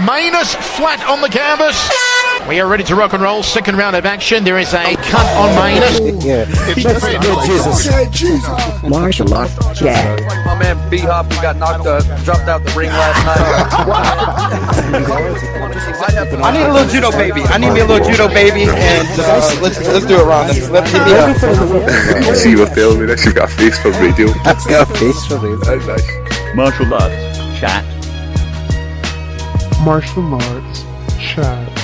Manus flat on the canvas. We are ready to rock and roll. Second round of action. There is a cut on Manus. Yeah. Jesus. Martial arts chat. My man B-Hop got dropped out the ring last night. I need a little judo baby. I need me a little judo baby, and let's do it, Ron. Let's hit me up. See you filming this. You've got a face for radio. I've got a face for radio. That's nice. Martial arts chat. Martial arts chat.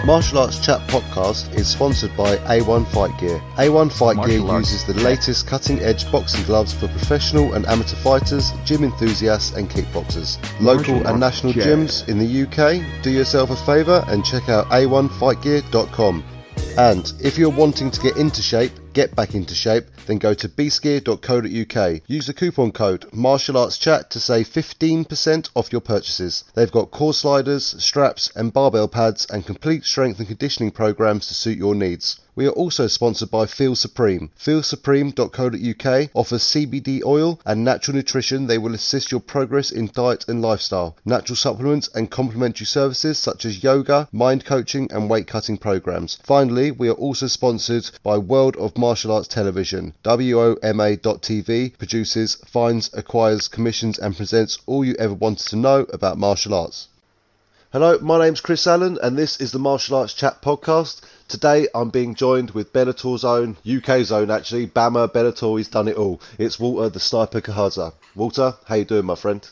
Martial Arts Chat podcast is sponsored by A1 Fight Gear. A1 Fight Gear uses the latest cutting-edge boxing gloves for professional and amateur fighters, gym enthusiasts and kickboxers. Local and national gyms in the UK, do yourself a favour and check out a1fightgear.com. And if you're wanting to get back into shape, then go to beastgear.co.uk. Use the coupon code MartialArtsChat to save 15% off your purchases. They've got core sliders, straps and barbell pads and complete strength and conditioning programs to suit your needs. We are also sponsored by Feel Supreme. FeelSupreme.co.uk offers CBD oil and natural nutrition. They will assist your progress in diet and lifestyle. Natural supplements and complementary services such as yoga, mind coaching and weight cutting programs. Finally, we are also sponsored by World of Martial Arts Television. WOMA.tv produces, finds, acquires, commissions and presents all you ever wanted to know about martial arts. Hello, my name's Chris Allen and this is the Martial Arts Chat podcast. Today I'm being joined with Bellator's own, UK's own actually, Bama, Bellator, he's done it all. It's Walter the Sniper Gahadza. Walter, how you doing my friend?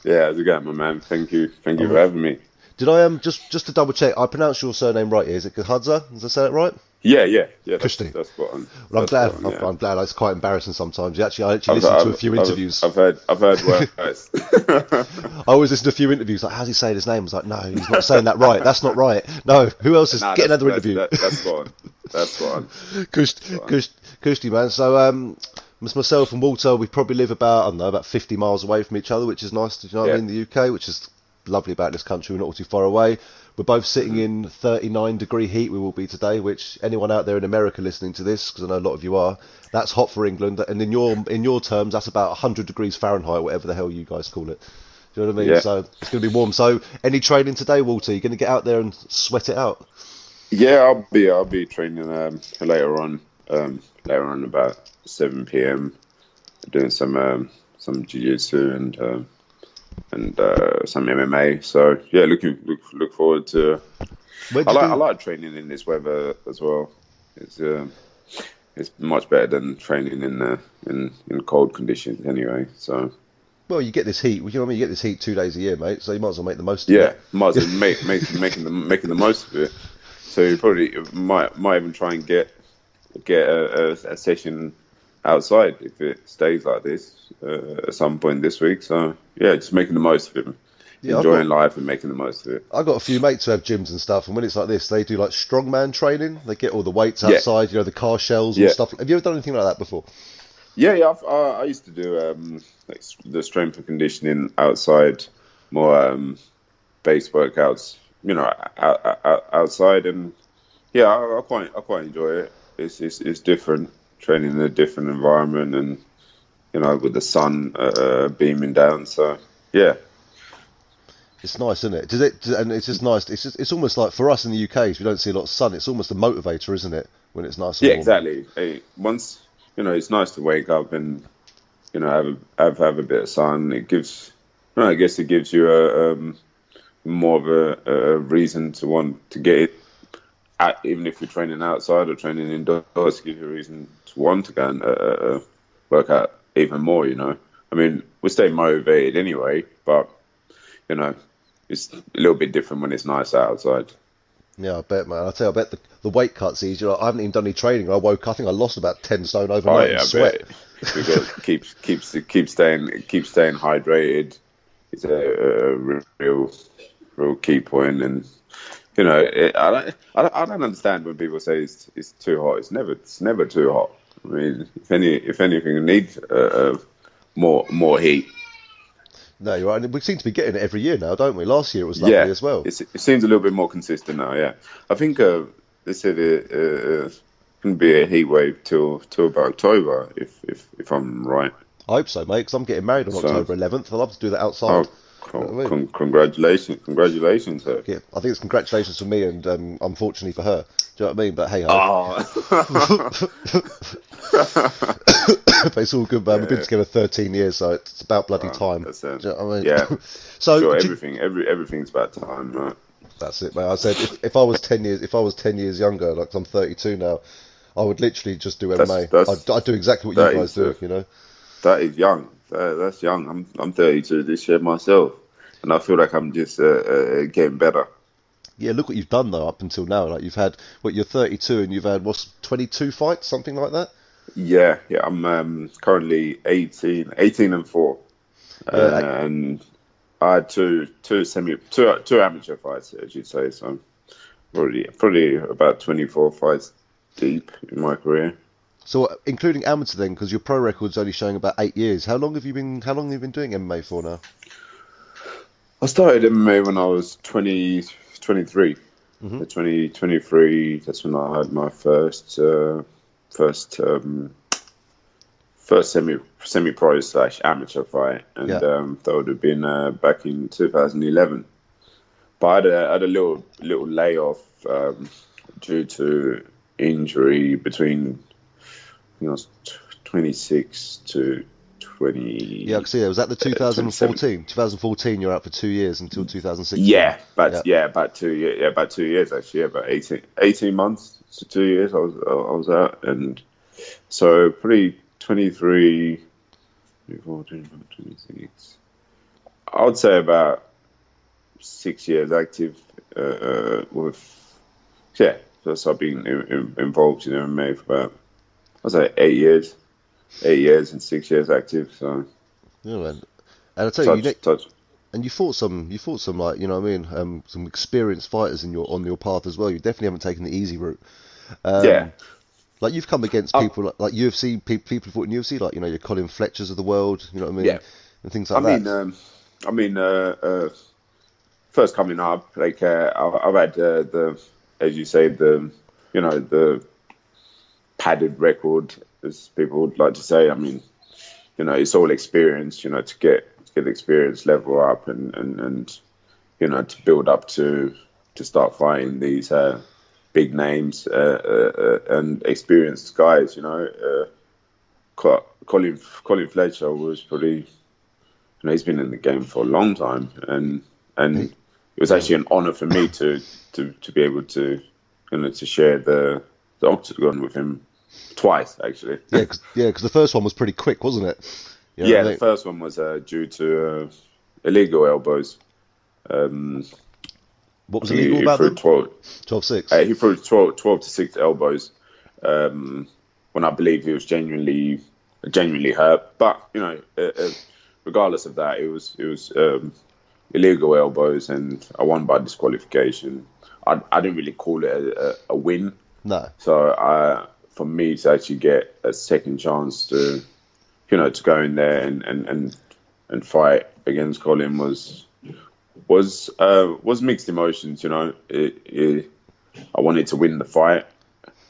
Yeah, how's it going, my man? Thank you for having me. Did I just to double check, I pronounced your surname right here, is it Gahadza? Did I say it right? Yeah, that's spot on. Well, I'm glad. I'm glad. It's quite embarrassing sometimes. I actually listened to a few interviews. I've heard worse. I always listen to a few interviews. Like, how's he saying his name? I was like, no, he's not saying that right. That's not right. No, who else is get another interview? That's spot on. That's spot on. Kushti, man. So, myself and Walter, we probably live about 50 miles away from each other, which is nice. What I mean? The UK, which is lovely about this country. We're not all too far away. We're both sitting in 39-degree heat. We will be today. Which anyone out there in America listening to this, because I know a lot of you are, that's hot for England. And in your terms, that's about 100 degrees Fahrenheit, whatever the hell you guys call it. Do you know what I mean? Yeah. So it's going to be warm. So any training today, Walter? You going to get out there and sweat it out? Yeah, I'll be training later on about 7 p.m. doing some jiu-jitsu and some MMA. So yeah, look forward to. I like training in this weather as well. It's much better than training in cold conditions anyway. So. Well, you get this heat. You know what I mean? You get this heat 2 days a year, mate. So you might as well make the most of it. Yeah, might as well making the most of it. So you probably might even try and get a session outside if it stays like this at some point this week. So yeah, just making the most of it, enjoying life and making the most of it. I've got a few mates who have gyms and stuff, and when it's like this, they do like strongman training. They get all the weights outside, the car shells and stuff. Have you ever done anything like that before? Yeah. I used to do the strength and conditioning outside, more base workouts, outside, and yeah, I quite enjoy it. It's different, training in a different environment, and with the sun beaming down. So yeah, it's nice, isn't it? And it's just nice. It's almost like for us in the UK, if we don't see a lot of sun, it's almost a motivator, isn't it? When it's nice. And warm. Exactly. Hey, once it's nice to wake up and have a bit of sun. It gives, I guess, it gives you a more of a reason to want to get it. Even if you're training outside or training indoors, it gives you a reason to want to go and work out even more. I mean, we stay motivated anyway, but it's a little bit different when it's nice outside. Yeah, I bet, man. I bet the weight cut's easier. I haven't even done any training. I woke up, I think I lost about 10 stone overnight in sweat. We've got to keep staying hydrated. It's a real key point, and I don't understand when people say it's too hot. It's never too hot. I mean, if anything, it needs more heat. No, you're right. We seem to be getting it every year now, don't we? Last year it was lovely as well. It seems a little bit more consistent now. Yeah, I think they said it can be a heat wave till about October, if I'm right. I hope so, mate. Because I'm getting married on October 11th. I'd love to do that outside. You know what I mean? Congratulations, sir. Yeah, I think it's congratulations for me and unfortunately for her. Do you know what I mean? But hey ho. But it's all good, man. We've been together 13 years, so it's about bloody time. That's it. Do you know what I mean? Yeah. So Sure, everything's about time, right? that's it, mate. I said if I was 10 years younger, like I'm 32 now, I would literally just do MMA. I'd do exactly what you guys do, you know. That is young. That's young. I'm 32 this year myself, and I feel like I'm just getting better. Yeah, look what you've done though up until now. Like you're 32 and you've had 22 fights, something like that. Yeah. I'm currently 18 and 4, and I had two amateur fights, as you'd say. So I'm probably about 24 fights deep in my career. So including amateur then, because your pro record's only showing about 8 years. How long have you been doing MMA for now? I started MMA when I was 23. Mm-hmm. 23. That's when I had my first semi-pro / amateur fight, and that would have been back in 2011. But I had a little layoff due to injury between 26 to 20. Yeah, I can see that. Was that the 2014? 2014, you're out for 2 years until 2016. About 2 years. Yeah, about 2 years actually. Yeah, about 18 months to 2 years. I was out, and so pretty 23, 24, 25, 26. I would say about 6 years active so I've been involved in MMA for about, I'd say 8 years. 8 years and 6 years active. So yeah, man. And I tell you, and you fought some like, you know what I mean, some experienced fighters on your path as well. You definitely haven't taken the easy route. Like you've come against people like UFC people fought in UFC, like your Colin Fletchers of the world. You know what I mean? And things like that. First coming up, like I've had as you say, the padded record, as people would like to say. I mean, it's all experience, to get the experience level up and to build up to start fighting these big names and experienced guys. Colin Fletcher was pretty. He's been in the game for a long time, and it was actually an honor for me to be able to to share the octagon with him twice, actually. Because the first one was pretty quick, wasn't it? The first one was due to illegal elbows. What was illegal about them? 12-6. He threw 12 to 6 elbows when I believe he was genuinely hurt. But regardless of that, it was illegal elbows, and I won by disqualification. I didn't really call it a win. No. So for me to actually get a second chance to to go in there and fight against Colin was mixed emotions. I wanted to win the fight,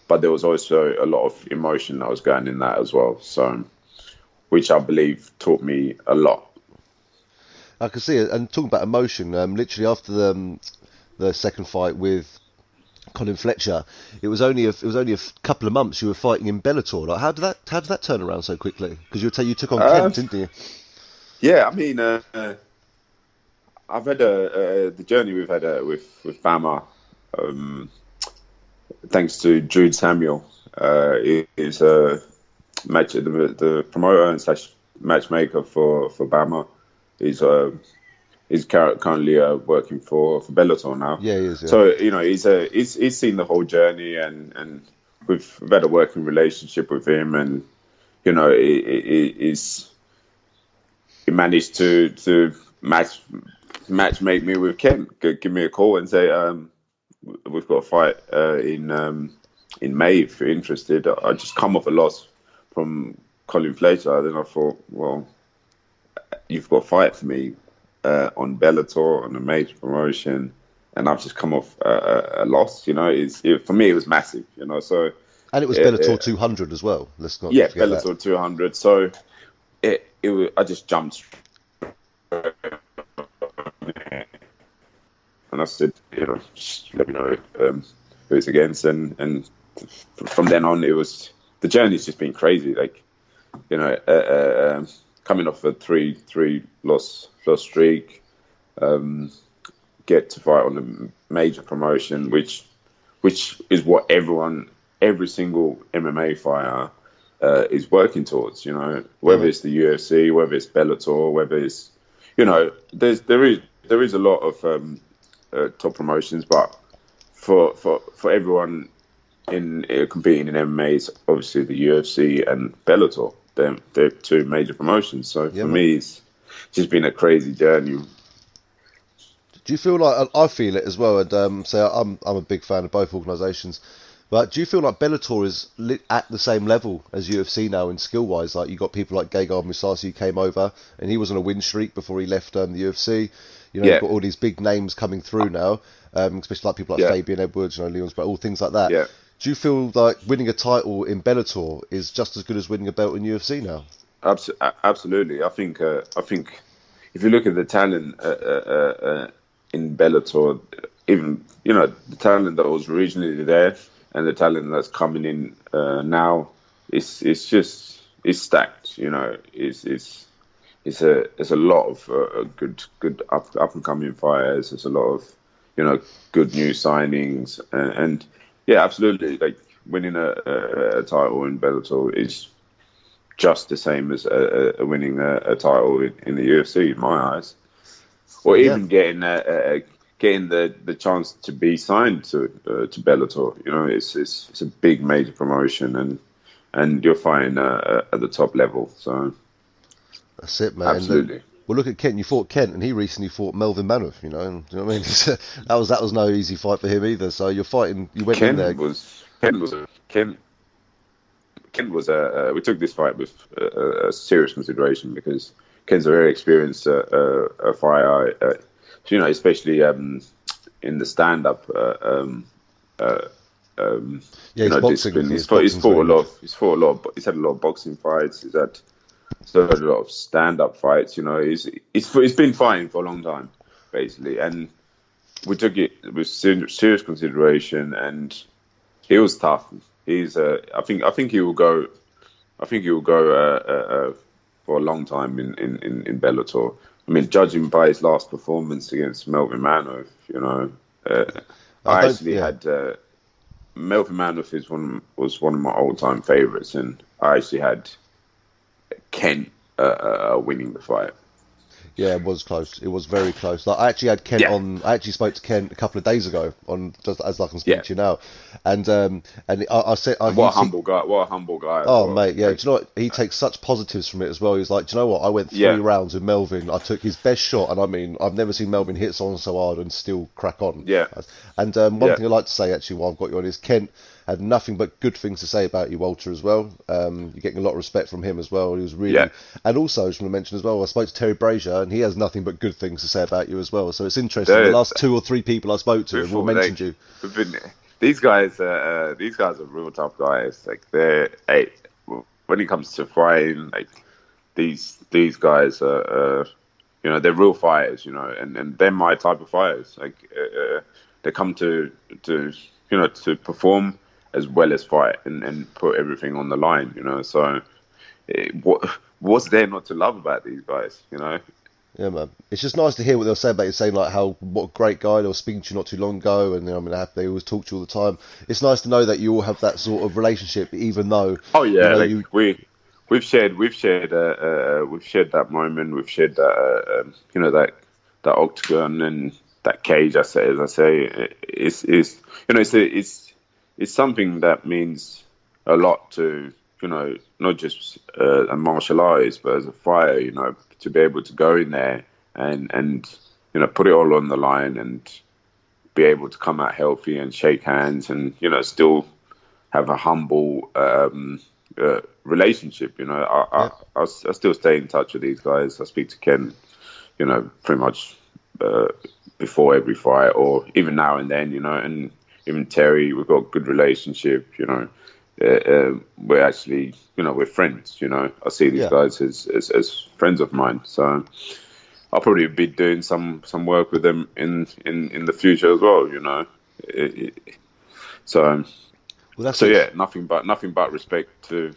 but there was also a lot of emotion that was going in that as well. So, which I believe taught me a lot. I can see it. And talking about emotion, literally after the second fight with Colin Fletcher, it was only a couple of months you were fighting in Bellator. Like, how did that turn around so quickly? Because you took on Kent, didn't you? Yeah, I mean, I've had the journey we've had with Bama, thanks to Jude Samuel, is the promoter and / matchmaker for Bama. He's currently working for Bellator now. Yeah, he is. Yeah. So he's seen the whole journey, and we've had a working relationship with him, and he managed to match make me with Ken. Give me a call and say we've got a fight in May if you're interested. I just come off a loss from Colin Fletcher. Then I thought, well, you've got a fight for me on Bellator, on a major promotion, and I've just come off a loss. For me it was massive. So and it was Bellator 200 as well. Let's not forget Bellator that. 200. So I just jumped and I said, just let me know who it's against, and from then on, the journey's just been crazy. Like, coming off a three loss streak, get to fight on a major promotion, which is what every single MMA fighter is working towards. Whether it's the UFC, whether it's Bellator, whether it's there is a lot of top promotions, but for everyone in competing in MMA, it's obviously the UFC and Bellator. They're two major promotions. So for me, it's just been a crazy journey. Do you feel like, I feel it as well, and so I'm a big fan of both organisations, but do you feel like Bellator is at the same level as UFC now in skill wise? Like, you got people like Gegard Mousasi who came over and he was on a win streak before he left the UFC. You've got all these big names coming through now, especially like people like Fabian Edwards, Leon's, but all things like that. Yeah. Do you feel like winning a title in Bellator is just as good as winning a belt in UFC now? Absolutely. I think if you look at the talent in Bellator, even the talent that was originally there and the talent that's coming in now, it's stacked. It's a lot of good up and coming fighters. There's a lot of good new signings, and yeah, absolutely. Like, winning a title in Bellator is just the same as winning a title in the UFC in my eyes, or even getting the chance to be signed to Bellator. It's a big major promotion, and you're fighting at the top level. So that's it, man. Absolutely. Well, look at Kent. You fought Kent, and he recently fought Melvin Manhoef. And, do you know what I mean? that was no easy fight for him either. So you're fighting. You went in there. Kent was we took this fight with a serious consideration because Kent's a very experienced fighter. Especially in the stand-up. Discipline. He's fought a lot. He's had a lot of boxing fights. He's had a lot of stand-up fights. He's been fighting for a long time, basically, and we took it with serious consideration, and he was tough. He's I think he will go. I think he will go for a long time in Bellator. I mean, judging by his last performance against Melvin Manhoef, I actually had Melvin Manhoef was one of my all-time favourites, and I actually had Kent winning the fight. Yeah, it was close. It was very close. Like, I actually had Kent on. I actually spoke to Kent a couple of days ago on just as I can speak to you now, and I said, what a humble guy! What a humble guy! Oh, mate, yeah. Do you know what? He takes such positives from it as well. He's like, do you know what? I went 3 rounds with Melvin. I took his best shot, and I mean, I've never seen Melvin hit someone so hard and still crack on. Yeah. And one thing I'd like to say, actually, while I've got you on, is Kent had nothing but good things to say about you, Walter, as well. You're getting a lot of respect from him as well. He was really, and also I just want to mention as well, I spoke to Terry Brazier, and he has nothing but good things to say about you as well. So it's interesting. The last 2 or 3 people I spoke to have all mentioned you. These guys are real tough guys. Like, when it comes to fighting, like these guys are, they're real fighters, and they're my type of fighters. Like, they come to perform as well as fight and put everything on the line, So, what's there not to love about these guys, Yeah, man. It's just nice to hear what they'll say about you, saying like what a great guy. They were speaking to you not too long ago, and they always talk to you all the time. It's nice to know that you all have that sort of relationship, even though. Oh yeah, we've shared that moment. We've shared that that octagon and that cage. As I say, it's something that means a lot to not just a martial artist, but as a fighter, to be able to go in there and put it all on the line and be able to come out healthy and shake hands and still have a humble relationship. I still stay in touch with these guys. I speak to Ken, pretty much before every fight, or even now and then, and even Terry. We've got a good relationship. We're actually, we're friends. I see these guys as friends of mine. So I'll probably be doing some work with them in the future as well. So Well, that's so it. yeah, nothing but respect to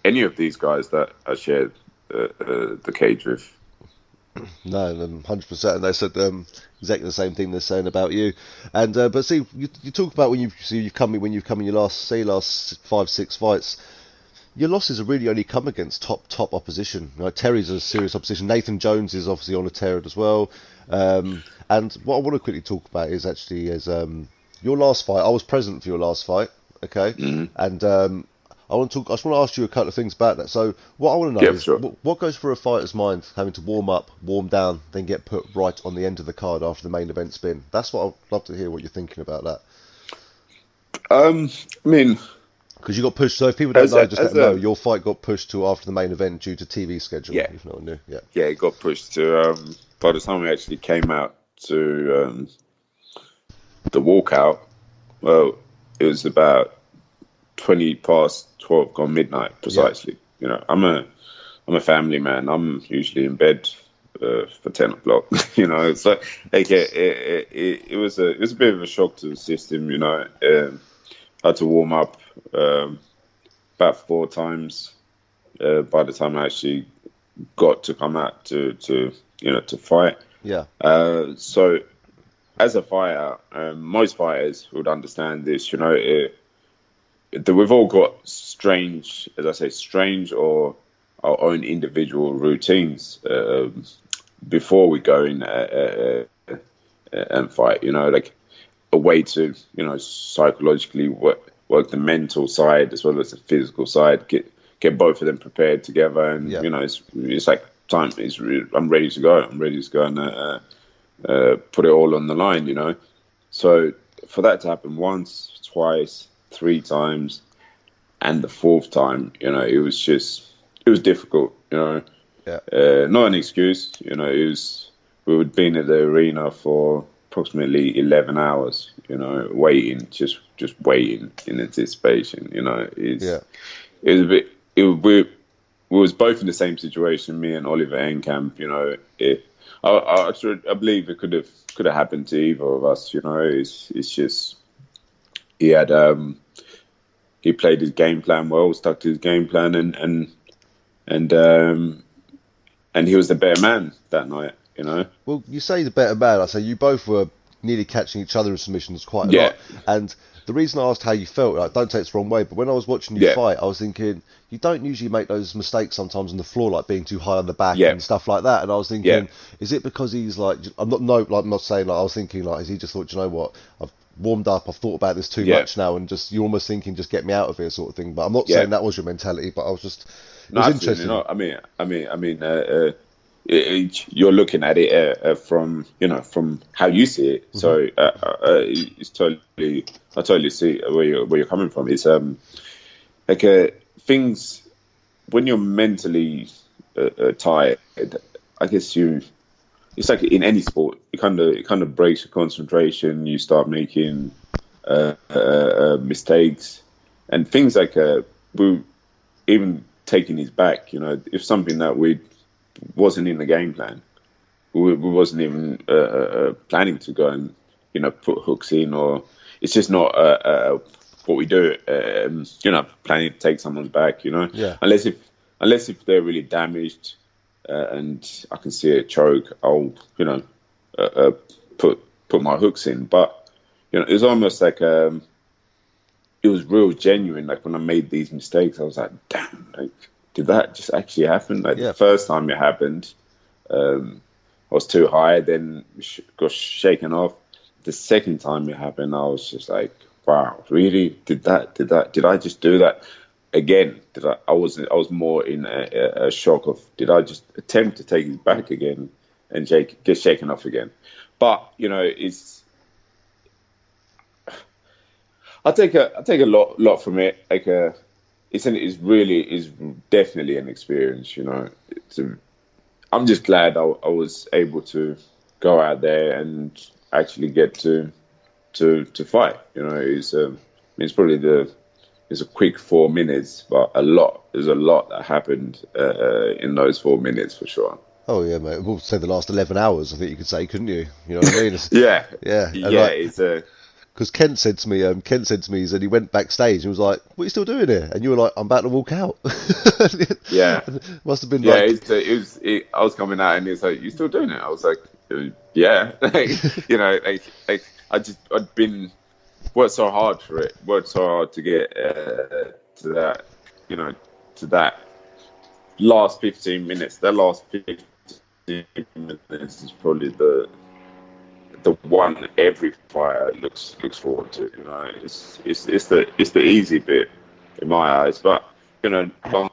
any of these guys that I shared the cage with. No, 100%. And they said exactly the same thing they're saying about you. And but see, you talk about when you've come in your last 5-6 fights. Your losses have really only come against top opposition. Terry's a serious opposition. Nathan Jones is obviously on a tear as well. And what I want to quickly talk about is your last fight. I was present for your last fight. Okay, and I just want to ask you a couple of things about that. So what I want to know is Sure. what goes through a fighter's mind having to warm up, warm down, then get put right on the end of the card after the main event spin. That's what I'd love to hear what you're thinking about that. I mean, because you got pushed. So if people don't know, just let them know your fight got pushed to after the main event due to TV schedule. Yeah. If no one knew. Yeah. Yeah, it got pushed to. By the time we actually came out to the walkout, well, it was about 20 past 12, gone midnight precisely. Yeah. I'm a family man. I'm usually in bed for 10 o'clock. So like it was a bit of a shock to the system. I had to warm up about 4 times by the time I actually got to come out to fight. Yeah. So as a fighter, most fighters would understand this. That we've all got strange or our own individual routines before we go in and fight. Like a way to psychologically work the mental side as well as the physical side. Get both of them prepared together, and it's like time. I'm ready to go. I'm ready to go and put it all on the line. So for that to happen once, twice, 3 times, and the 4th time, it was difficult. Yeah. Not an excuse. We would been at the arena for approximately 11 hours. Waiting, just waiting in anticipation. It was a bit. We was both in the same situation. Me and Oliver Enkamp. I believe it could have happened to either of us. It's just he had he played his game plan well, stuck to his game plan, and he was the better man that night. Well, you say the better man. I say you both were nearly catching each other in submissions quite a lot. And the reason I asked how you felt, don't take it the wrong way, but when I was watching you fight, I was thinking you don't usually make those mistakes sometimes on the floor, like being too high on the back and stuff like that. And I was thinking, is it because he's like, I'm not saying like, I was thinking like, has he just thought, you know what, I've warmed up, I've thought about this too much now, and just you're almost thinking, just get me out of here, sort of thing. But I'm not saying that was your mentality, but I was just, it was interesting. Not. You're looking at it from how you see it. Mm-hmm. So I totally see where you're coming from. It's things when you're mentally tired. I guess it's like in any sport. It kind of breaks your concentration. You start making mistakes and things like we even taking his back. If something that we wasn't in the game plan. We wasn't even planning to go and put hooks in, or it's just not what we do. Planning to take someone's back. Unless if they're really damaged and I can see a choke, I'll put my hooks in. But it's almost like it was real genuine. Like when I made these mistakes, I was like, damn, like. Did that just actually happen? Like the first time it happened, I was too high, then got shaken off. The second time it happened, I was just like, wow, really? Did I just do that again? I was more in a shock of, did I just attempt to take his back again and get shaken off again? But, it's, I take a lot from it. Like, it's definitely an experience, I'm just glad I was able to go out there and actually get to fight. It's probably it's a quick 4 minutes, but there's a lot that happened in those 4 minutes for sure. Oh yeah, mate. We'll say the last 11 hours. I think you could say, couldn't you? You know what I mean? Yeah, Yeah. And yeah. It's a because Kent said to me, he said he went backstage and was like, "What are you still doing here?" And you were like, "I'm about to walk out." yeah. Must have been Yeah, like, I was coming out and he's like, "You still doing it?" I was like, "Yeah." I'd been worked so hard for it, worked so hard to get to that, to that last 15 minutes. That last 15 minutes is probably the one every fighter looks forward to. It's the easy bit in my eyes, but long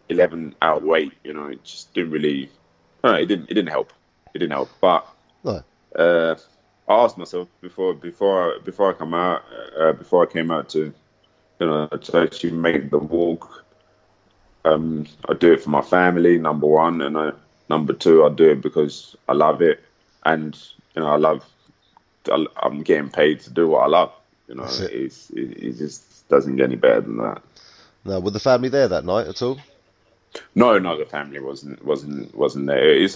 11-hour wait, it just didn't really. It didn't help. It didn't help. But no. I asked myself before I came out to to actually make the walk. I do it for my family, number one, and number two, I do it because I love it, and I'm getting paid to do what I love. That's it. It just doesn't get any better than that. No, were the family there that night at all? No, the family wasn't there. It's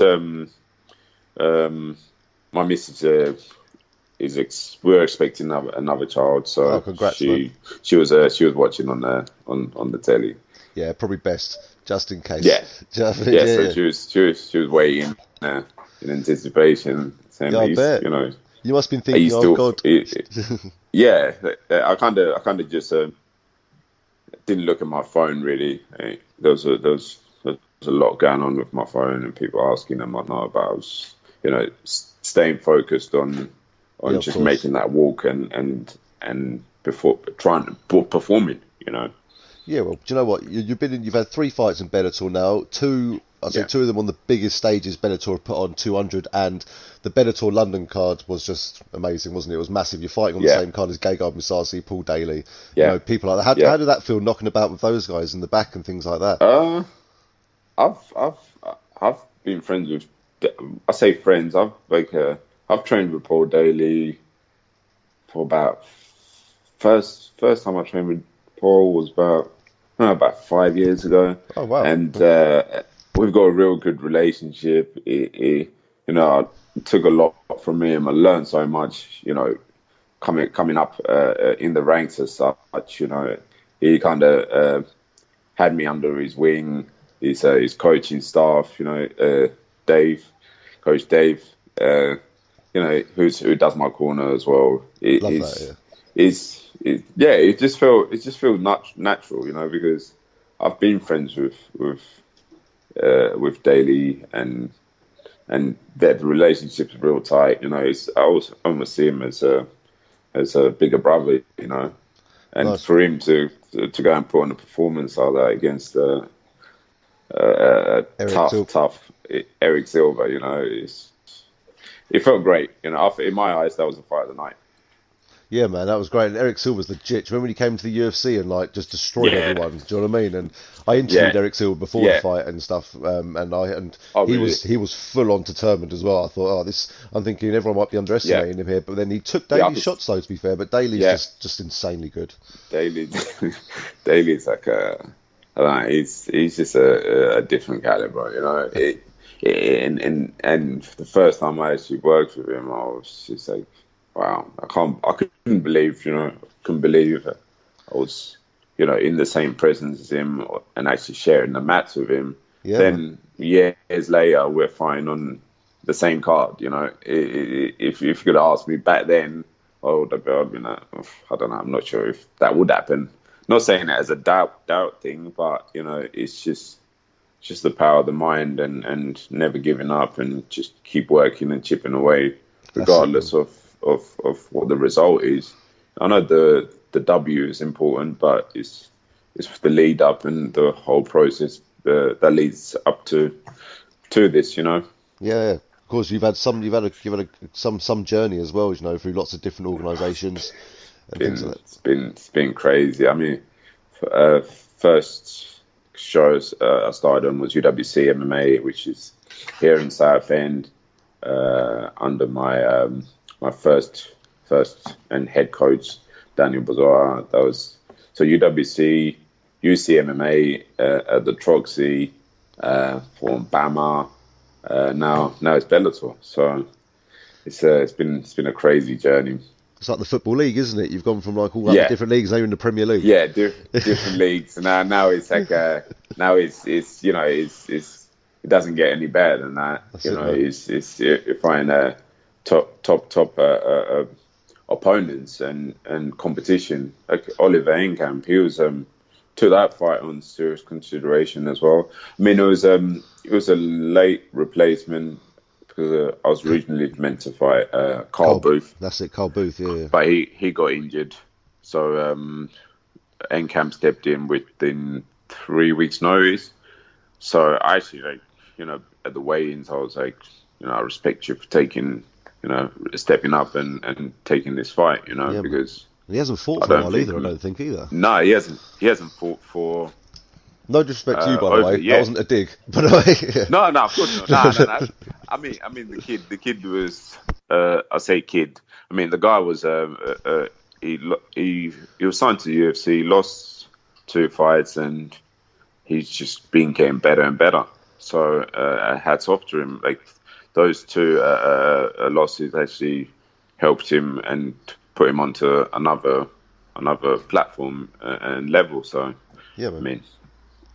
my missus we're expecting another child, so congrats, man. she was watching on the telly. Yeah, probably best, just in case. Yeah, Yeah, so she was waiting in anticipation. Saying, I bet. You must have been thinking, oh God. Yeah, I kind of just didn't look at my phone really. There was a lot going on with my phone and people asking and whatnot, but I was staying focused on just making that walk and before trying to performing. Yeah, well, do you know what? You've had 3 fights in Bellator now. Two of them on the biggest stages Bellator put on, 200, and the Bellator London card was just amazing, wasn't it? It was massive. You're fighting on the same card as Gegard Mousasi, Paul Daly, people like that. How did that feel, knocking about with those guys in the back and things like that? I've been friends with. I say friends. I've trained with Paul Daly for about first time I trained with Paul was about 5 years ago. Oh wow! And we've got a real good relationship. I took a lot from him. I learned so much. Coming up in the ranks as such. He kind of had me under his wing. His coaching staff. Coach Dave. Who does my corner as well. It just feels natural, because I've been friends with Daly and the relationship's real tight. I almost see him as a bigger brother, and nice. For him to go and put on a performance like that against tough Eric Silva, it felt great. In my eyes, that was the fight of the night. Yeah, man, that was great. And Eric Silva's legit. Do you remember when he came to the UFC and just destroyed everyone? Do you know what I mean? And I interviewed Eric Silva before the fight and stuff. He was full on determined as well. I thought, I'm thinking everyone might be underestimating him here, but then he took Daly's shots though. To be fair, but Daly's just insanely good. Daly's like he's just a different caliber, And the first time I actually worked with him, I was just like, wow, I couldn't believe I was, in the same presence as him and actually sharing the mats with him. Yeah. Then years later, we're fighting on the same card. If you could ask me back then, I'd be like, I don't know, I'm not sure if that would happen. Not saying it as a doubt thing, but it's just the power of the mind and never giving up and just keep working and chipping away, regardless of what the result is. I know the W is important, but it's the lead up and the whole process that leads up to this. Yeah. Of course, you've had some journey as well, through lots of different organisations. It's been crazy. I mean, first shows I started on was UWC MMA, which is here in Southend, under my first and head coach Daniel Bazora. That was so UWC, UC MMA at the Troxy, for Bama, now it's Bellator. So it's been a crazy journey. It's like the Football League, isn't it? You've gone from like all the Yeah. different leagues, now you're in the Premier League. Yeah, different leagues. Now it's like now it's it doesn't get any better than that. That's you it, know, man. it's you find top opponents and competition. Like Oliver Enkamp, he was took that fight on serious consideration as well. I mean, it was a late replacement because I was originally meant to fight Carl Booth. That's it, Carl Booth, yeah. But he got injured, so Enkamp stepped in within 3 weeks' notice. So I actually, like, you know, at the weigh-ins, I was like, you know, I respect you for taking, you know, stepping up and taking this fight, you know, because he hasn't fought for a while either. I don't think either. No, he hasn't fought for. No disrespect to you, by the way. Yeah. That wasn't a dig, but yeah. No, of course not. No. I mean, the kid was. I say kid. I mean, the guy was. He was signed to the UFC, lost 2 fights, and he's just been getting better and better. So hats off to him. Like those 2 losses actually helped him and put him onto another platform and level. So yeah, man. I mean.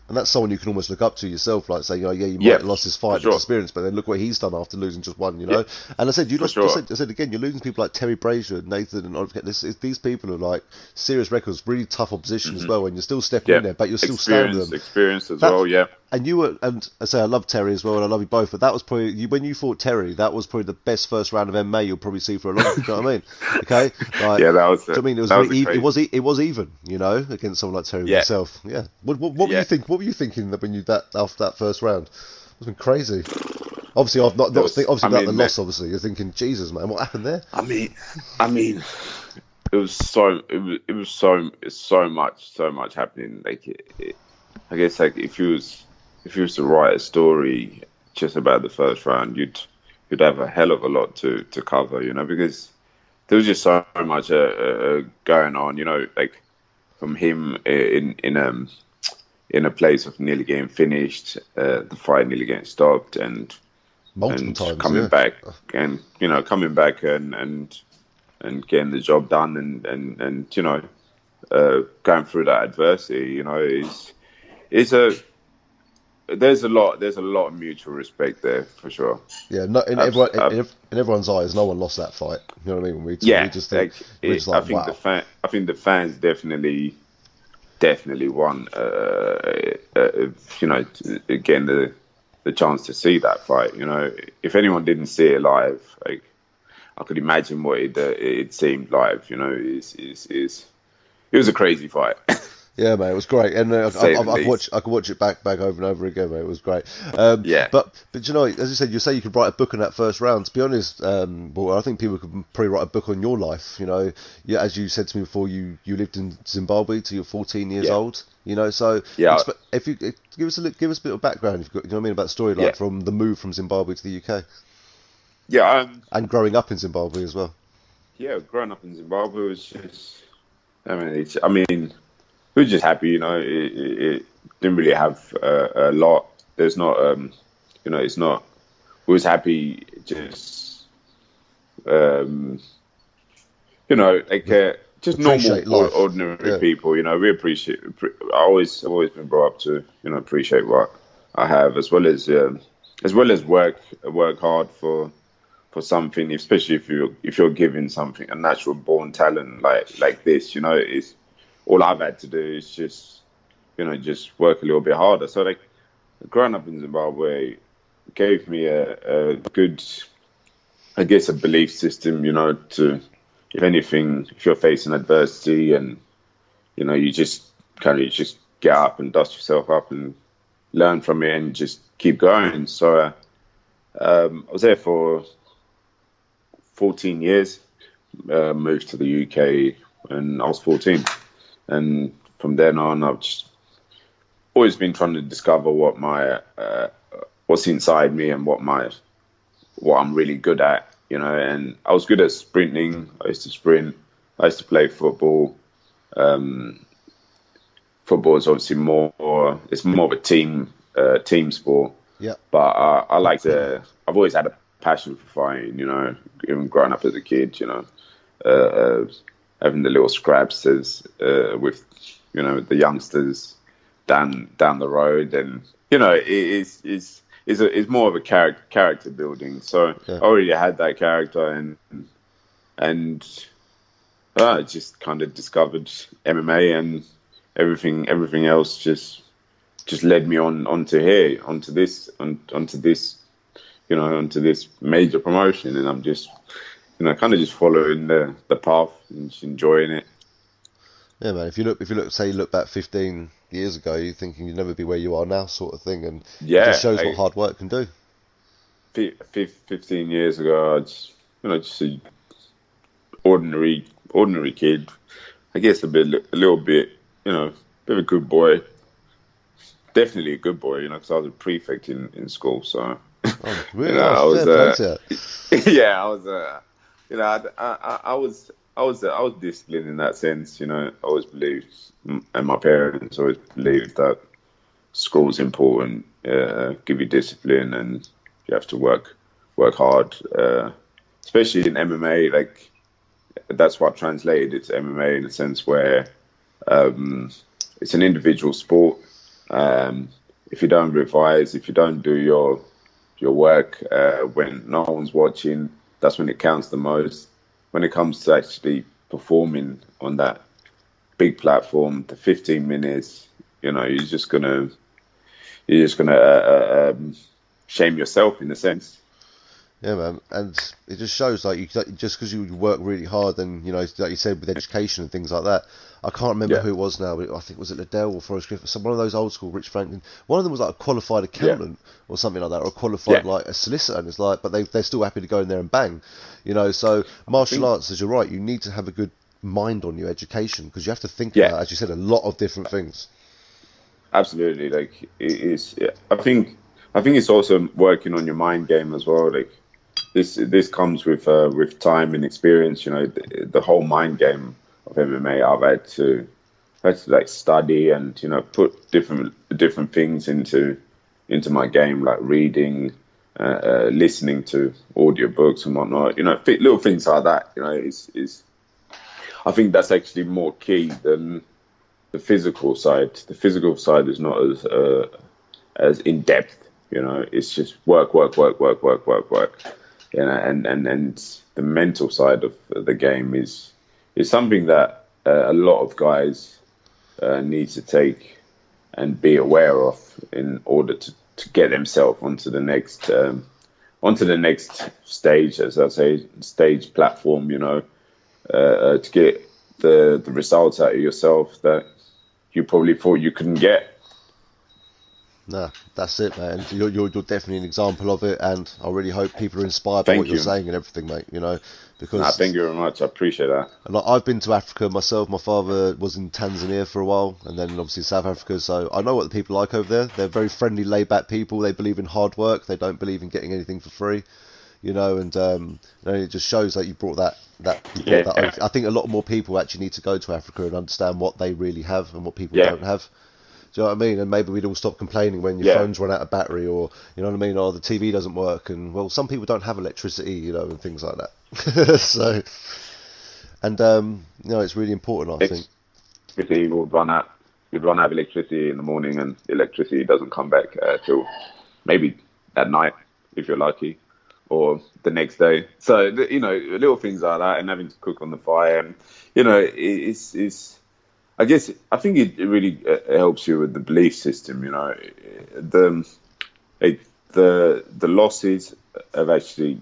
And that's someone you can almost look up to yourself, like say, you know, you might have lost his fight experience, but then look what he's done after losing just one, you know. And I said, I said again, you're losing people like Terry Brazier, Nathan, and these people are like serious records, really tough opposition as well, and you're still stepping in there, but you're still standing them. Experience as well, yeah. And you were, and I say I love Terry as well, and I love you both, but that was probably when you fought Terry, that was probably the best first round of MMA you'll probably see for a long time. You know what I mean? Okay, like, yeah, that was. I mean, it was even, you know, against someone like Terry himself. Yeah. What were you think? What were you thinking when you after that first round? It's been crazy. Obviously, about the loss. Obviously, you're thinking, Jesus, man, what happened there? I mean, it was so much happening. Like, I guess, like if you was to write a story just about the first round, you'd have a hell of a lot to cover, you know, because there was just so much going on, you know, like from him in a place of nearly getting finished, the fight nearly getting stopped, and multiple times coming back and getting the job done and you know going through that adversity, you know, there's a lot of mutual respect there for sure. Yeah, in everyone's eyes, no one lost that fight. You know what I mean? We just think, I think the fans definitely won. You know, getting the chance to see that fight. You know, if anyone didn't see it live, like I could imagine what it seemed live. You know, it was a crazy fight. Yeah, mate, it was great, and I could watch it back over and over again, mate. It was great. But you know, as you say you could write a book on that first round. To be honest, well, I think people could probably write a book on your life. You know, as you said to me before, you lived in Zimbabwe till you're 14 years old. You know, so if you give us a bit of background, if you've got, you know what I mean, about the story, like from the move from Zimbabwe to the UK. Yeah, and growing up in Zimbabwe as well. Yeah, growing up in Zimbabwe was just. I mean. We were just happy, you know. It didn't really have a lot. There's not, you know, it's not. We was happy, just, you know, like just normal, ordinary people. You know, we appreciate. I've always been brought up to, you know, appreciate what I have, as well as work hard for something, especially if you're given something, a natural born talent like this. You know, it's. All I've had to do is just, you know, just work a little bit harder. So, like, growing up in Zimbabwe gave me a good, I guess, a belief system, you know, to, if anything, if you're facing adversity and, you know, you just get up and dust yourself up and learn from it and just keep going. So, I was there for 14 years, moved to the UK when I was 14. And from then on, I've just always been trying to discover what what's inside me and what I'm really good at, you know. And I was good at sprinting. I used to sprint. I used to play football. Football is obviously it's more of a team sport. Yeah. But I like to. I've always had a passion for fighting. You know, even growing up as a kid. You know, having the little scraps with the youngsters down the road, and it's more of a character building. So Yeah. I already had that character, and I just kind of discovered MMA, and everything else just led me onto here, onto this major promotion, and I'm just kind of just following the path and just enjoying it. Yeah, man. If you look back 15 years ago, you're thinking you'd never be where you are now, sort of thing, and it just Yeah, shows what hard work can do. 15 years ago, I just an ordinary kid. I guess a little bit, bit of a good boy. Definitely a good boy, because I was a prefect in school, so Oh, really? I Oh, was fair play to you. yeah, I was I was disciplined in that sense. I always believed, and my parents always believed that school's important. Give you discipline, and you have to work hard. Especially in MMA, like that's what translated it to MMA in a sense where it's an individual sport. If you don't revise, if you don't do your work when no one's watching, that's when it counts the most. When it comes to actually performing on that big platform, the 15 minutes, you're just gonna shame yourself in a sense. Yeah, man, and it just shows like just because you work really hard, and like you said with education and things like that. I can't remember Yeah. who it was now, but I think was it Liddell or Forrest Griffin, one of those old school Rich Franklin. One of them was like a qualified accountant or something like that, or a qualified like a solicitor, and it's like, but they're still happy to go in there and bang, So martial arts, as you're right, you need to have a good mind on your education because you have to think about, as you said, a lot of different things. Absolutely, like it is. I think it's also working on your mind game as well. Like this comes with time and experience. The whole mind game of MMA. I've had to like study and put different things into my game, like reading, listening to audiobooks and whatnot. Little things like that. Is I think that's actually more key than the physical side. The physical side is not as in depth. It's just work, work, work, work, work, work, work. And the mental side of the game is something that a lot of guys need to take and be aware of in order to get themselves onto the next stage, as I say, stage platform. To get the results out of yourself that you probably thought you couldn't get. Nah, that's it, man. You're definitely an example of it, and I really hope people are inspired by what you're saying and everything, mate. Because thank you very much. I appreciate that. Like, I've been to Africa myself. My father was in Tanzania for a while, and then obviously South Africa. So I know what the people are like over there. They're very friendly, laid-back people. They believe in hard work. They don't believe in getting anything for free. And it just shows that you brought that. I think a lot more people actually need to go to Africa and understand what they really have and what people don't have. Do you know what I mean? And maybe we'd all stop complaining when your phones run out of battery, or you know what I mean, or the TV doesn't work, and well, some people don't have electricity, and things like that. So, and it's really important, I think. Electricity would run out. You'd run out of electricity in the morning, and electricity doesn't come back till maybe at night if you're lucky, or the next day. So little things like that, and having to cook on the fire, and it's. I think it really helps you with the belief system. The losses have actually,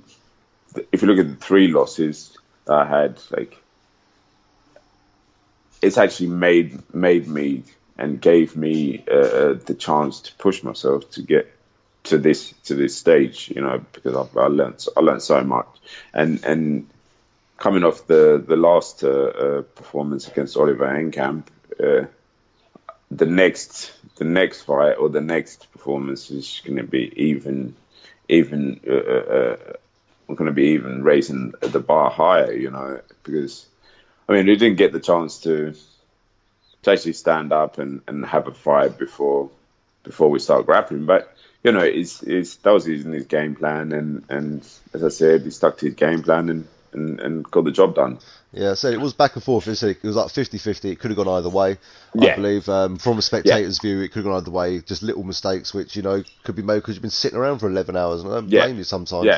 if you look at the 3 losses that I had, like it's actually made me and gave me the chance to push myself to get to this stage. Because I learned so much, and coming off the last performance against Oliver Enkamp, the next fight or the next performance is going to be even. We're going to be even raising the bar higher, because we didn't get the chance to actually stand up and have a fight before we start grappling, but that was in his game plan, and as I said, he stuck to his game plan and got the job done. Yeah, so it was back and forth. It was like 50-50. It could have gone either way. Yeah. I believe, from a spectator's view, it could have gone either way. Just little mistakes, which could be made because you've been sitting around for 11 hours, and I don't blame you sometimes.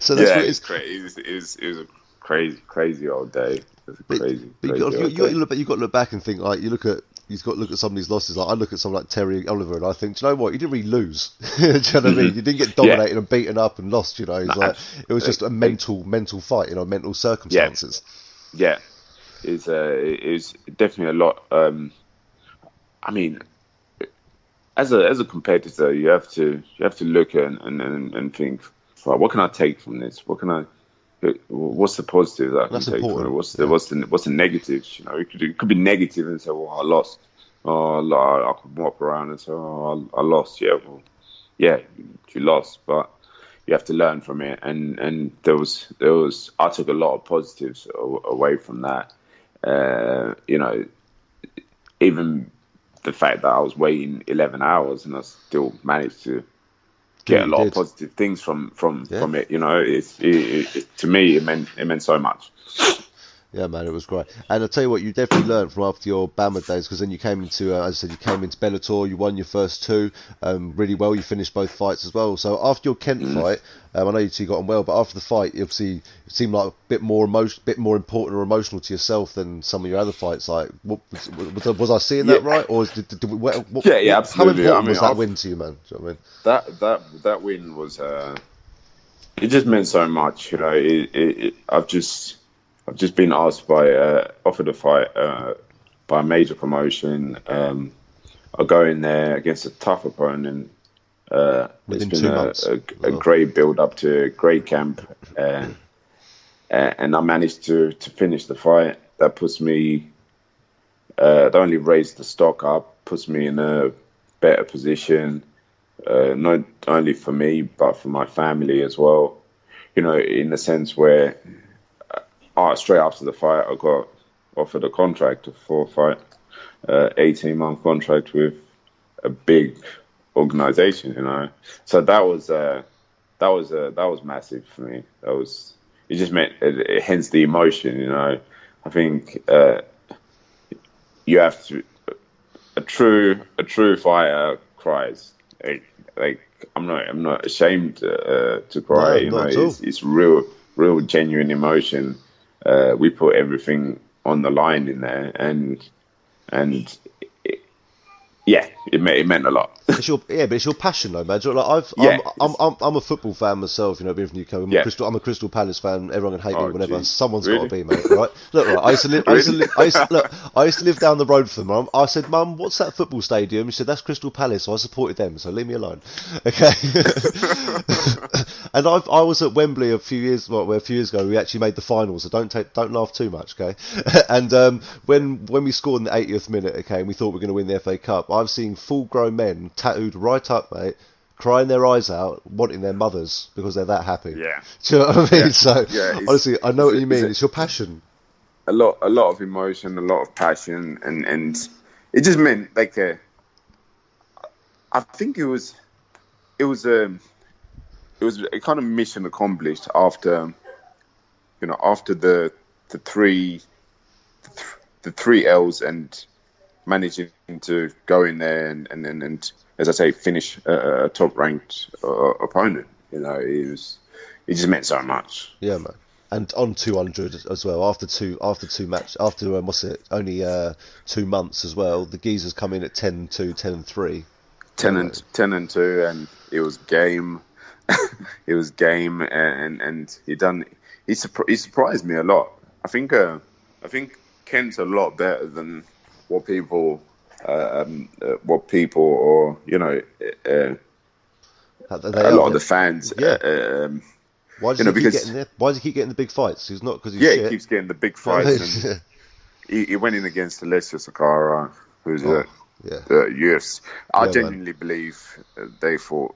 So that's what it's crazy. It was a crazy old day. But you've got to look back and think, like, you've got to look at some of these losses. Like, I look at someone like Terry Oliver and I think, do you know what? You didn't really lose. Do you know what I mean? You didn't get dominated and beaten up and lost. It's like it was just a mental fight. Mental circumstances. Yeah. It was definitely a lot. I mean, as a competitor, you have to look at and think, right, what can I take from this? What's the positive that I can take from it? What's the negatives? It could be negative and say, well, I lost. I could walk around and say, I lost. Yeah, well, yeah, you lost, but you have to learn from it. And there was I took a lot of positives away from that. Even the fact that I was waiting 11 hours and I still managed to get a lot of positive things from it. To me, it meant so much. Yeah, man, it was great. And I'll tell you what, you definitely learned from after your BAMMA days, because then you came into, as I said, you came into Bellator, you won your first two really well, you finished both fights as well. So after your Kent fight, I know you two got on well, but after the fight, obviously, it seemed like a bit more important or emotional to yourself than some of your other fights. Like, was I seeing that right? Or absolutely. How important was that win to you, man? Do you know what I mean? That win was, it just meant so much. I've just been asked offered a fight by a major promotion. I'll go in there against a tough opponent. It's been a great build up to a great camp, and I managed to finish the fight. That puts me, not only raised the stock up, puts me in a better position, not only for me but for my family as well. In the sense where. Straight after the fight, I got offered a contract, a 18-month contract with a big organization. So that was massive for me. It just meant, hence the emotion. I think you have to. A true fighter cries. Like I'm not ashamed to cry. No, it's real genuine emotion. We put everything on the line in there, and it meant a lot. But it's your passion, though, man. I'm a football fan myself. Being from the UK, I'm a Crystal Palace fan. Everyone can hate me, whatever. Geez. Someone's got to be, mate. Right? Look, right. I used to live down the road from them. I said, Mum, what's that football stadium? She said, that's Crystal Palace. So I supported them. So leave me alone, okay? And I was at Wembley a few years ago. We actually made the finals. So don't laugh too much, okay? And when we scored in the 80th minute, okay, and we thought we were going to win the FA Cup, I've seen full-grown men tattooed right up, mate, crying their eyes out, wanting their mothers because they're that happy. Yeah. Do you know what I mean? Yeah. So honestly, I know what you mean. It's your passion. A lot of emotion, a lot of passion, and it just meant like I think it was a kind of mission accomplished after the three L's and managing to go in there and as I say, finish a top ranked opponent. It just meant so much. Yeah, man. And on 200 as well. After only 2 months as well. The geezers come in at 10-2, 10-3. 10-2, and it was game. It was game, and he surprised me a lot. I think Kent's a lot better than what people or a lot of the fans. Yeah. Why does he keep getting the big fights? He's not because he's shit. He keeps getting the big fights. And he went in against Alessio Sakara, who's UFC. I genuinely believe they fought.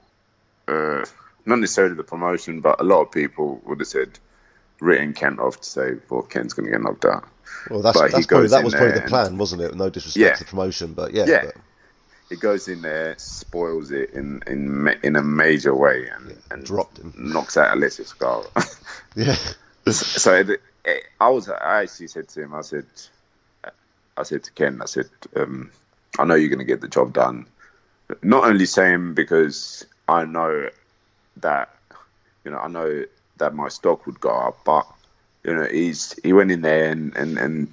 Not necessarily the promotion, but a lot of people would have said, written Kent off to say, well, Kent's going to get knocked out. Well, that was probably the plan, wasn't it? No disrespect to the promotion, but yeah. he goes in there, spoils it in a major way, and dropped him, knocks out Alessi's goal. Yeah. So I actually said to him, I said to Ken, I said, I know you're going to get the job done. Not only saying because I know that, I know that my stock would go up, but he went in there and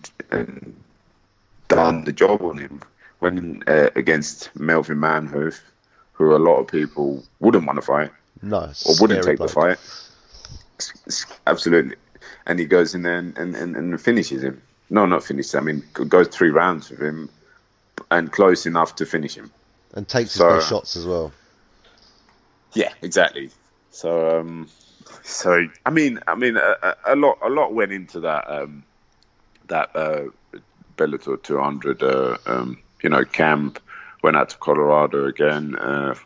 done the job on him. Went in, against Melvin Manhoof, who a lot of people wouldn't want to fight, or wouldn't take the fight. Absolutely, and he goes in there and finishes him. No, not finishes. I mean, goes 3 rounds with him, and close enough to finish him. And takes his best shots as well. Yeah, exactly. So I mean, a lot went into that Bellator 200 camp. Went out to Colorado again.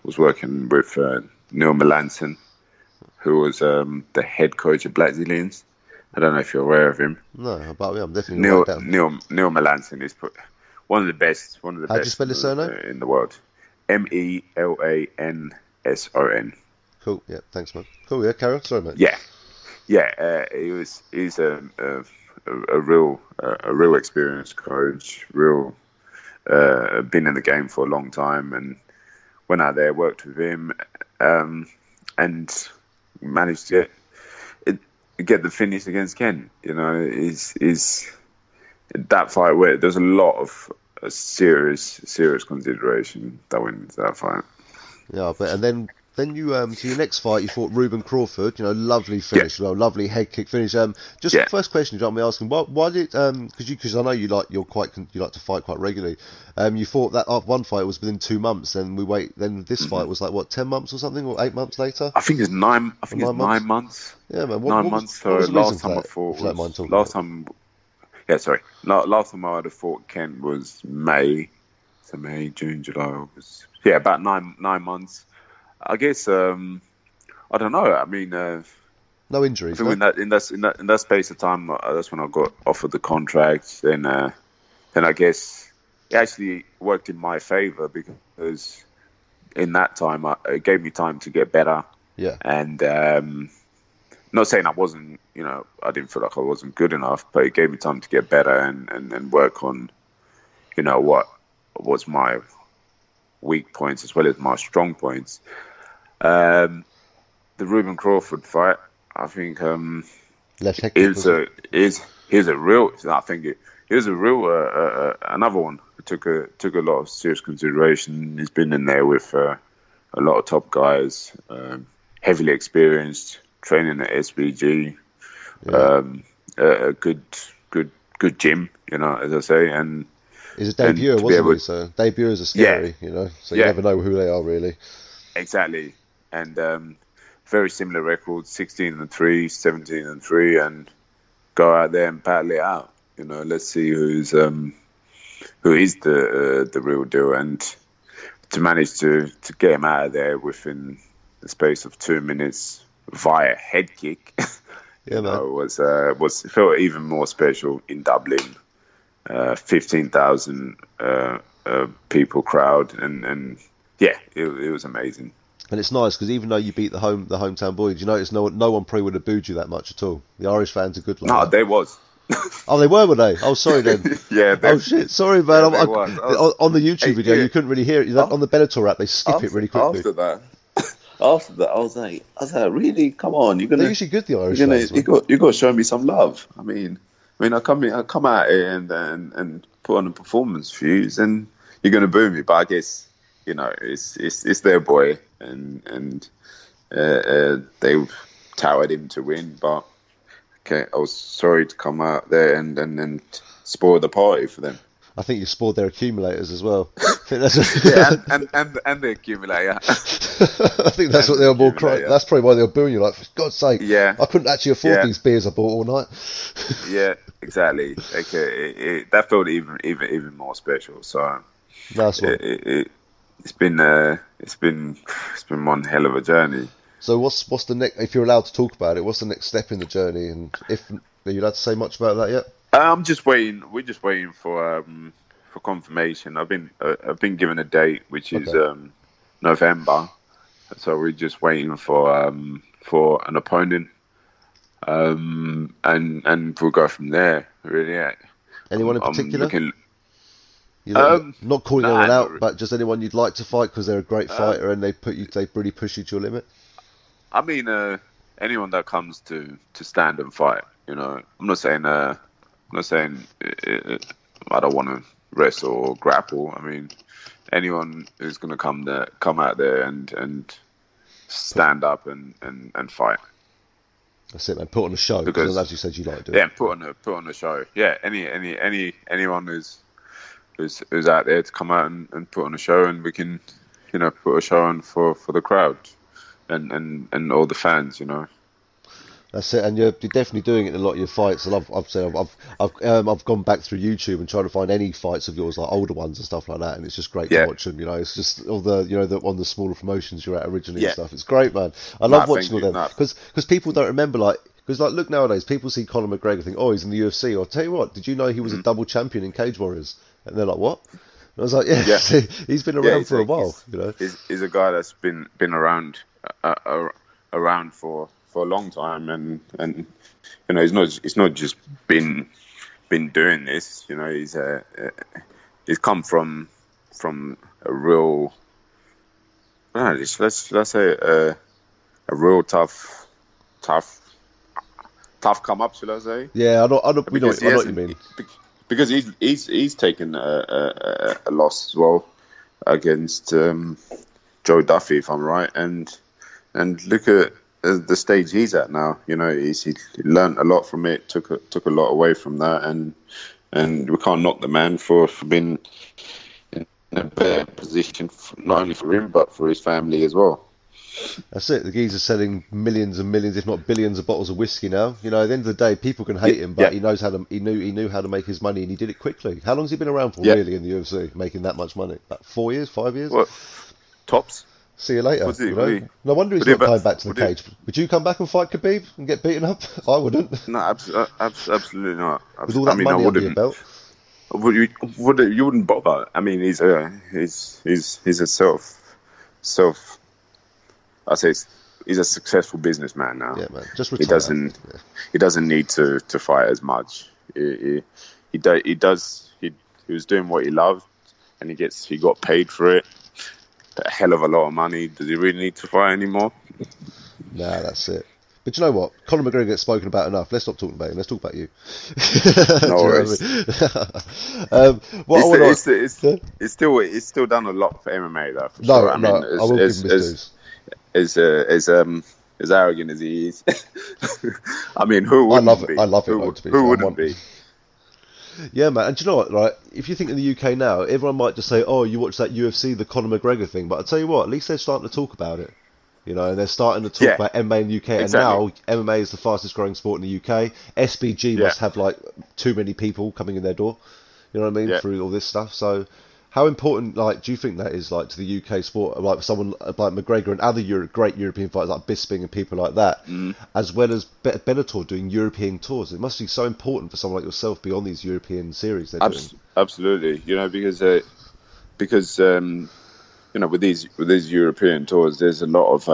Was working with Neil Melanson, who was the head coach of Brazilians. I don't know if you're aware of him. No, but I'm definitely Neil down. Melanson is one of the best. How do you spell his surname? In the world. Melanson. Cool. Yeah. Thanks, man. Cool. Yeah. Carol. Sorry, mate. Yeah. He's a real experienced coach. Been in the game for a long time, and went out there, worked with him, and managed to get the finish against Ken. Is that fight where there's a lot of serious consideration that went into that fight. Yeah, but and then you so your next fight you fought Ruben Crawford. Lovely finish, lovely head kick finish. First question, you don't mind me asking, why did because I know you like to fight quite regularly. You fought that one fight was within 2 months, and then this fight was like what 10 months or something, or 8 months later. I think it's 9. I think it's 9 months. Yeah, man. 9 months. So last time I fought last time. Yeah, sorry. Last time I had fought Ken was May. So May, June, July, August. Yeah, about nine months. I guess I don't know. I mean, no injuries. In that space of time, that's when I got offered the contract. Then I guess it actually worked in my favor because in that time it gave me time to get better. Yeah. And not saying I wasn't, I didn't feel like I wasn't good enough, but it gave me time to get better and work on, what was my weak points as well as my strong points. The Ruben Crawford fight, I think, is a real. I think it is a real another one who took a lot of serious consideration. He's been in there with a lot of top guys, heavily experienced, training at SBG, a good gym, as I say, and. He's a debuter, wasn't he? So debuters are scary, so you never know who they are really. Exactly, and very similar records: 16-3, 17-3, and go out there and battle it out. Let's see who is the real deal, and to manage to get him out of there within the space of 2 minutes via head kick, was felt even more special in Dublin. 15,000 people crowd, and it was amazing. And it's nice because even though you beat the hometown boys, no one probably would have booed you that much at all. The Irish fans are good like that. They was. Oh, they were they? Oh, sorry then. Yeah. Oh shit, sorry man. On the YouTube video, you couldn't really hear it. On the Bellator app, they skip it really quickly. After that, I was like, really? Come on, you're gonna. They're usually good, the Irish fans. You got to show me some love. I mean, I come out here and put on a performance for you, and you're gonna boo me. But I guess it's their boy, and they touted him to win. But okay, I was sorry to come out there and spoil the party for them. I think you spoiled their accumulators as well. And the accumulator. I think that's what they were more crying. That's probably why they were booing you. Like, for God's sake, I couldn't actually afford these beers I bought all night. Yeah, exactly. Okay, that felt even more special. So that's what. It's been one hell of a journey. So what's the next? If you're allowed to talk about it, what's the next step in the journey? And are you allowed to say much about that yet? I'm just waiting. We're just waiting for for confirmation. I've been given a date, which is Okay. November. So we're just waiting for an opponent, and we'll go from there. Really, yeah. Anyone in I'm particular? looking. Not calling Nah, anyone not out, re- but just anyone you'd like to fight because they're a great fighter and they really push you to your limit. I mean, anyone that comes to stand and fight. You know, I'm not saying I don't want to wrestle or grapple. I mean, anyone who's going to come out there and stand up and fight. That's it, man. Put on a show because, Because as you said, you like doing. yeah, put on a show. Yeah, anyone who's out there to come out and put on a show, and we can, put a show on for the crowd and all the fans. That's it, and you're definitely doing it in a lot of your fights. And I've gone back through YouTube and tried to find any fights of yours, like older ones and stuff like that. And it's just great to Yeah. watch them. It's just all the on the smaller promotions you're at originally and Yeah. stuff. It's great, man. I Nah, love watching all thank you. them Nah. because people don't remember because look nowadays, people see Conor McGregor think, oh, he's in the UFC. I'll tell you what, did you know he was a double champion in Cage Warriors? And they're like, what? And I was like, yeah, Yeah. he's been around for a while. He's a guy that's been around around for a long time, and he's not just been doing this. He's come from a real, let's say a real tough come up, shall I say? Yeah, I know what you hasn't- mean. Because he's taken a loss as well against Joe Duffy, if I'm right, and look at the stage he's at now. He learned a lot from it, took a lot away from that, and we can't knock the man for being in a better position, not only for him but for his family as well. That's it. The geezer's selling millions and millions, if not billions, of bottles of whiskey now. At the end of the day, people can hate him, but Yeah. he knew how to make his money, and he did it quickly. How long's he been around for, Yeah. really, in the UFC, making that much money? About 4 years, 5 years? What tops? See you later. What's he- you what know? he- No wonder he's what he not about- coming back to the what he- cage. Would you come back and fight Khabib and get beaten up? I wouldn't. No, absolutely not. With all that I money under your wouldn't. belt. You wouldn't bother. I mean, he's a self. I say he's a successful businessman now. Yeah, man. Just He retire. doesn't need to fight as much. He was doing what he loved, and he got paid for it. A hell of a lot of money. Does he really need to fight anymore? Nah, that's it. But you know what? Conor McGregor gets spoken about enough. Let's stop talking about him. Let's talk about you. No worries. It's still done a lot for MMA though. For No, sure. I will give him his dues. As arrogant as he is. I mean, who I wouldn't love it. be? I love it, Who, though, would- to be who fair. wouldn't be? Yeah, man. And do you know what, right? If you think in the UK now, everyone might just say, oh, you watch that UFC, the Conor McGregor thing. But I tell you what, at least they're starting to talk about it. And they're starting to talk Yeah, about MMA in the UK. exactly. And now MMA is the fastest growing sport in the UK. SBG Yeah. must have too many people coming in their door. You know what I mean? Yeah. Through all this stuff. So how important, do you think that is, to the UK sport, like someone like McGregor and other great European fighters like Bisping and people like that, as well as Bellator doing European tours? It must be so important for someone like yourself to be on these European series they're doing. Absolutely. Because with these European tours, there's a lot of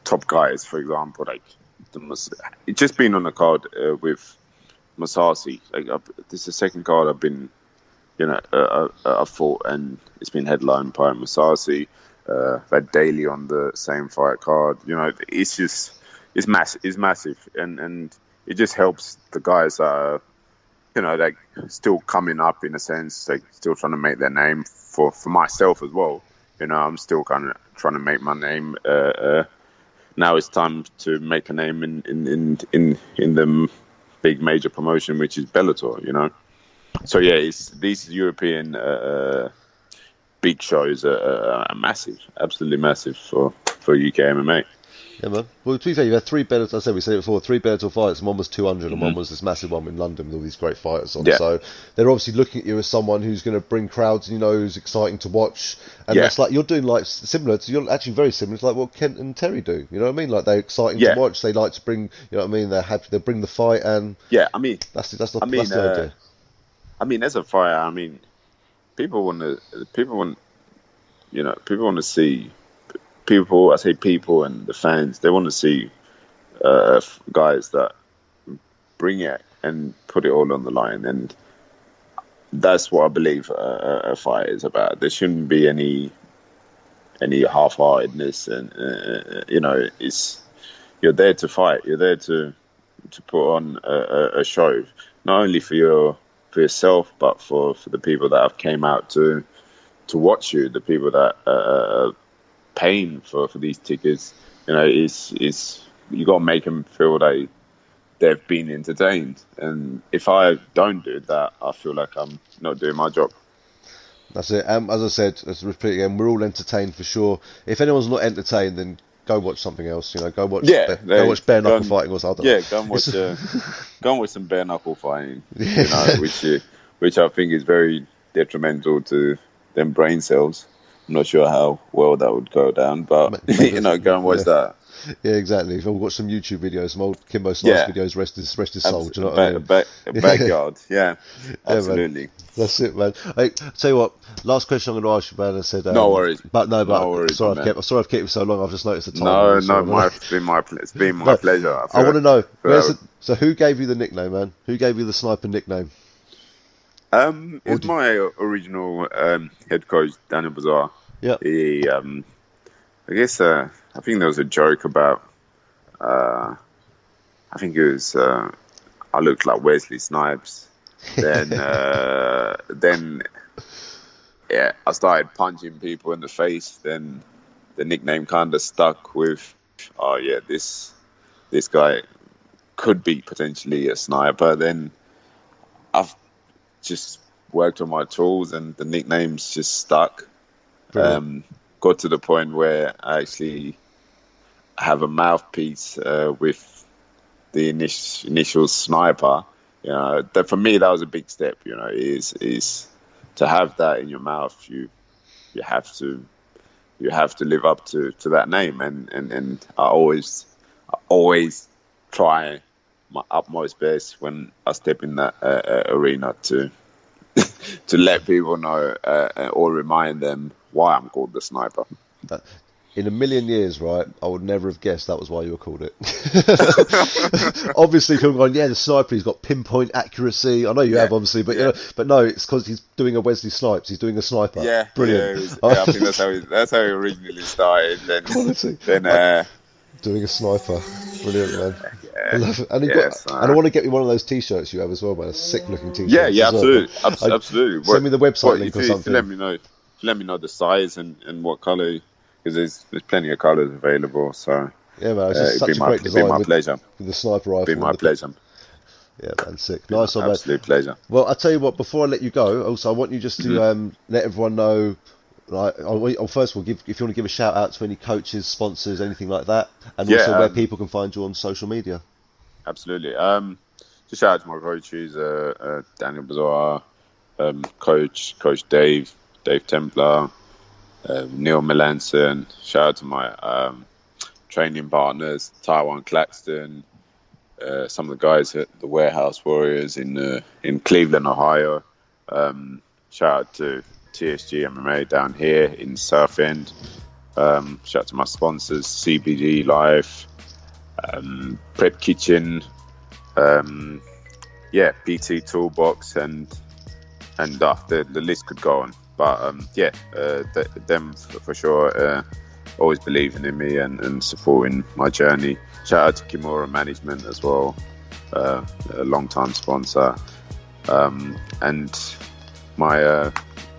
top guys. For example, just been on the card with Masasi. This is the second card I've been. I fought, and it's been headlined by Masasi. I've had Daly on the same fight card. It's massive, and it just helps the guys that are, like still coming up in a sense, like still trying to make their name for myself as well. I'm still kind of trying to make my name. Now it's time to make a name in the big major promotion, which is Bellator. So yeah, these European big shows are massive, absolutely massive for UK MMA. Yeah, man. Well, to be fair, you had 3 Bellator. I said we said it before. 3 Bellator fights. And one was 200, and one was this massive one in London with all these great fighters on. Yeah. So they're obviously looking at you as someone who's going to bring crowds. Who's exciting to watch. And Yeah. that's you're doing similar to. You're actually very similar to what Kent and Terry do. You know what I mean? They're exciting Yeah. to watch. They like to bring. You know what I mean? They're happy. They bring the fight, and Yeah, I mean, that's the idea. I mean, as a fighter, people want, people want to see people. I say people and the fans. They want to see guys that bring it and put it all on the line, and that's what I believe a fight is about. There shouldn't be any half-heartedness, and it's you're there to fight. You're there to put on a show, not only for yourself, but for the people that have came out to watch you, the people that are paying for these tickets. Is you got to make them feel they've been entertained. And if I don't do that, I feel like I'm not doing my job. That's it. As I said, let's repeat again, we're all entertained for sure. If anyone's not entertained, then go watch something else. Go watch bare knuckle fighting or something. Yeah, go and watch some bare knuckle fighting. Which I think is very detrimental to them brain cells. I'm not sure how well that would go down, but go and watch that. Yeah, exactly. If I've got some YouTube videos, some old Kimbo Slice videos, rest his soul. Do you know what I mean? Backyard, yeah, absolutely. Man. That's it, man. Hey, tell you what, last question I'm going to ask you, man. I said, no worries. No worries, sorry, I've kept you so long. I've just noticed the time. It's been my pleasure. I want to know. So, who gave you the nickname, man? Who gave you the sniper nickname? It's my original head coach, Daniel Bazaar. Yeah. He, I guess, I think there was a joke about, I think it was, I looked like Wesley Snipes. Then, I started punching people in the face. Then the nickname kind of stuck with, this guy could be potentially a sniper. Then I've just worked on my tools, and the nickname's just stuck. Got to the point where I actually have a mouthpiece with the initial sniper. That for me, that was a big step. Is to have that in your mouth. You have to live up to that name, and I always try my utmost best when I step in that arena to let people know or remind them why I'm called the sniper. In a million years, right, I would never have guessed that was why you were called it. Obviously, people going, the sniper, he's got pinpoint accuracy. I know you have, obviously, but but no, it's because he's doing a Wesley Snipes. He's doing a sniper. Yeah, brilliant. I think that's how he originally started. Then doing a sniper, brilliant, man. Yeah. I love it. And I want to get you one of those T-shirts you have as well, man. A sick-looking T-shirt. Yeah, absolutely, absolutely. Send me the website link or something. Let me know the size and what colour, because there's plenty of colours available. So yeah, man, it's just such a great design. It'd be my pleasure. With the sniper rifle. It'd be my pleasure. Yeah, man, sick. Nice one, man. Absolute pleasure. Well, I'll tell you what, before I let you go, also, I want you just to let everyone know, first of all, if you want to give a shout out to any coaches, sponsors, anything like that, and also where people can find you on social media. Absolutely. Just shout out to my coaches, Daniel Bazaar, Coach Dave Templar, Neil Melanson. Shout out to my training partners, Taiwan Claxton, some of the guys at the Warehouse Warriors in Cleveland, Ohio. Shout out to TSG MMA down here in Southend. Shout out to my sponsors, CBD Life, Prep Kitchen, PT Toolbox, and the list could go on. But them for sure always believing in me and supporting my journey. Shout out to Kimura Management as well, a long-time sponsor. And my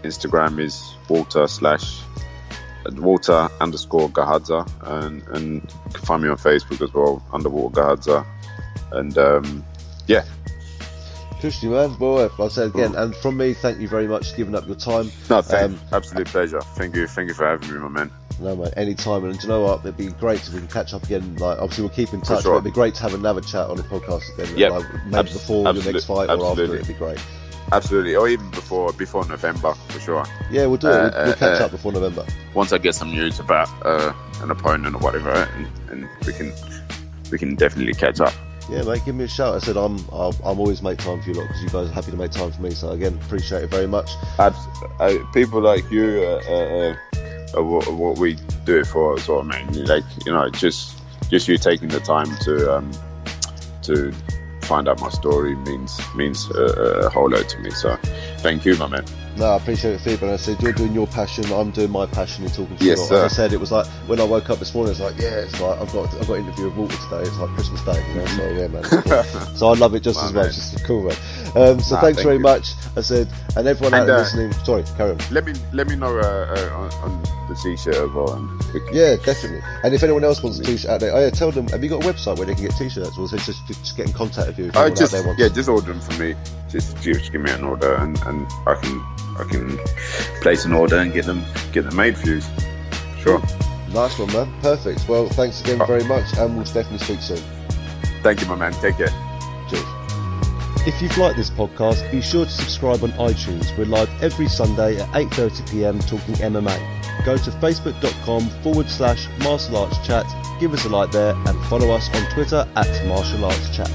Instagram is Walter_Gahadza, and you can find me on Facebook as well, Underwater Gahadza. And Push you, man. Well, like I said again, and from me, thank you very much for giving up your time. No, absolute pleasure. Thank you for having me, my man. No, mate, anytime. And do you know what? It'd be great if we can catch up again. Like, obviously, we'll keep in touch. Sure. But it'd be great to have another chat on the podcast again. Yep. Like, maybe before the next fight or after. It'd be great. Absolutely, or even before November, for sure. Yeah, we'll do it. We'll catch up before November. Once I get some news about an opponent or whatever, and we can definitely catch up. Yeah, mate, give me a shout. I said I'm always make time for you lot because you guys are happy to make time for me. So again, appreciate it very much. People like you are what we do it for as well, man. Like, you know, just you taking the time to find out my story means a whole lot to me. So thank you, my man. No, I appreciate it, Phoebe. And I said, you're doing your passion, I'm doing my passion in talking to Yes, you. sir. Like I said, it was like when I woke up this morning, it's like, yeah, it's like I've got an interview with Walter today. It's like Christmas Day, you know. So yeah, man. It's cool. So I love it just as much. It's cool, man. So thanks very much. I said, and everyone out there listening. Sorry, carry on. Let me know on the t-shirt as well. Yeah, definitely. And if anyone else wants a t-shirt out there, tell them. Have you got a website where they can get t-shirts, or is it just get in contact with you? If anyone out there wants. Just order them for me. Just give me an order, and I can place an order and get them made for you. Sure. Nice one, man. Perfect. Well, thanks again very much, and we'll definitely speak soon. Thank you, my man. Take care. Cheers. If you've liked this podcast, be sure to subscribe on iTunes. We're live every Sunday at 8:30pm talking MMA. Go to facebook.com/martial arts chat, give us a like there, and follow us on Twitter @martial arts chat.